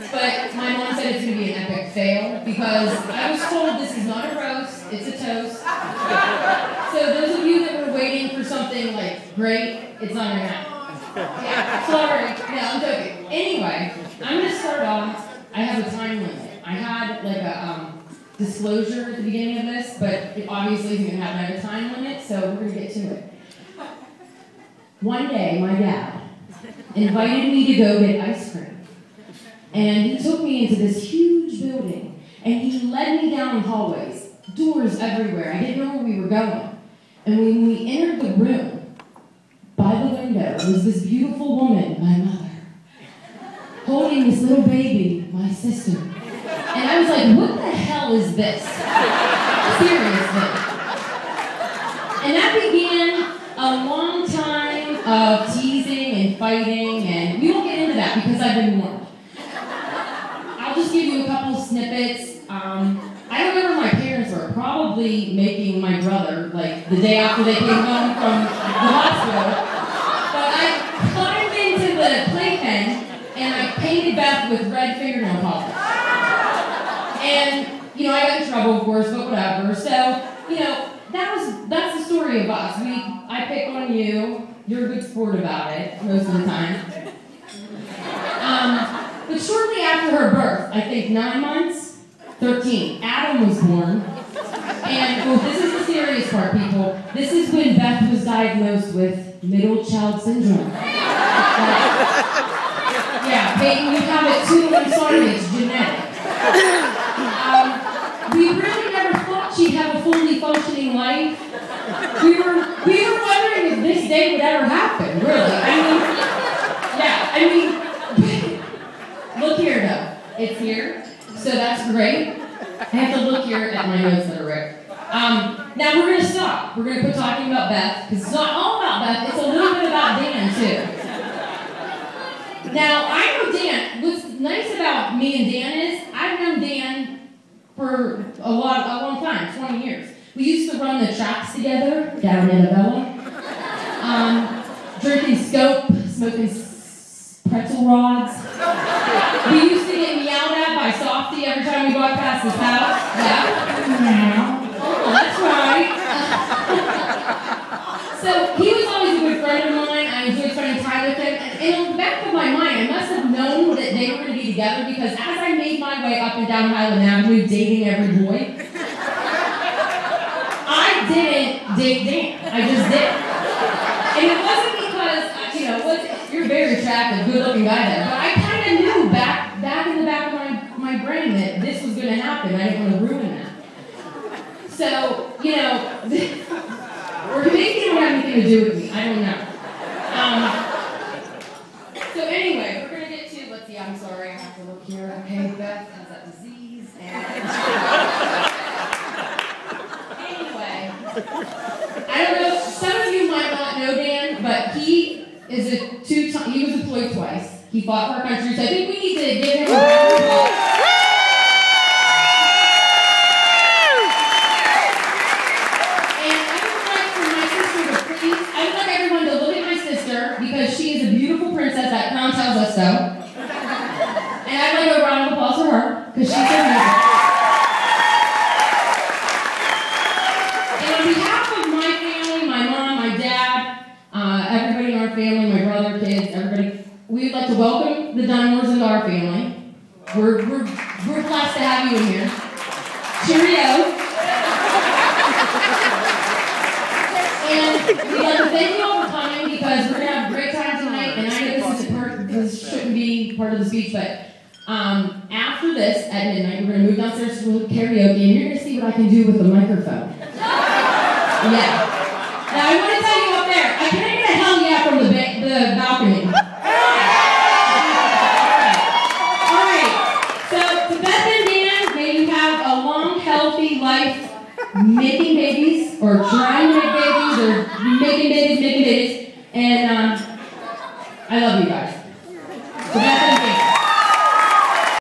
But my mom said it's going to be an epic fail because I was told this is not a roast, it's a toast. So those of you that were waiting for something like great, it's on your mouth. Yeah, sorry. No, I'm joking. Anyway, I'm going to start off. I have a time limit. I had like a disclosure at the beginning of this, but it obviously isn't going to have a time limit, so we're going to get to it. One day, my dad invited me to go get ice cream. And he took me into this huge building, and he led me down hallways, doors everywhere. I didn't know where we were going. And when we entered the room, by the window was this beautiful woman, my mother, holding this little baby, my sister. And I was like, what the hell is this? Seriously. And that began a long time of teasing and fighting, and we won't get into that because I've been warned. I'll just give you a couple snippets. I remember my parents were probably making my brother, like, the day after they came home from the hospital. But I climbed into the playpen, and I painted Beth with red fingernail polish. And, you know, I got in trouble, of course, but whatever. So, you know, that's the story of us. I pick on you. You're a good sport about it, most of the time. But shortly after her birth, I think 9 months, 13, Adam was born. And, well, this is the serious part, people. This is when Beth was diagnosed with middle child syndrome. Yeah, Peyton, you have it too. I'm sorry, it's genetic. We really never thought she'd have a fully functioning life. We were wondering if this day would ever happen, really. Look here, though. It's here, so that's great. I have to look here at my notes that are ripped. Now we're going to stop. We're going to quit talking about Beth, because it's not all about Beth. It's a little bit about Dan, too. Now, I know Dan. What's nice about me and Dan is I've known Dan for a long time, 20 years. We used to run the tracks together down in Isabella. Drinking Scope, smoking pretzel rods. We used to get meowed at by Softy every time we walked past his house. Yeah. Oh, that's right. So he was always a good friend of mine. I enjoyed spending time with him. And in the back of my mind, I must have known that they were going to be together because as I made my way up and down Highland Avenue dating every boy, I didn't date Dan. I just didn't. And it wasn't because, you know, you're a very attractive, good-looking guy there, but I kind of knew back in the back of my brain that this was going to happen. I didn't want to ruin that. So, you know, or maybe it don't have anything to do with me. I don't know. So anyway, we're going to get to, let's see, I'm sorry, I have to look here. Okay, Beth has that disease. Anyway, I don't know, some of you might not know Dan, but he was employed twice. He fought for our country, so I think we need to give him a round of applause. Because she is a beautiful princess, that crown tells us so. And I'd like a round of applause for her, because she's so beautiful. And on behalf of my family, my mom, my dad, everybody in our family, my brother, kids, everybody, we would like to welcome the Dunmores into our family. We're blessed to have you in here. Cheerio. And we'd like to thank you all for coming because we're going to have a great time tonight. And I know this shouldn't be part of the speech, but after this, at midnight, we're going to move downstairs to karaoke, and you're going to see what I can do with the microphone. Yeah. Now, I want to tell you up there, can I get a hell yeah from the balcony? All right. So, to Beth and Dan, may you have a long, healthy life making babies, or trying to make babies, or making babies, and I love you guys.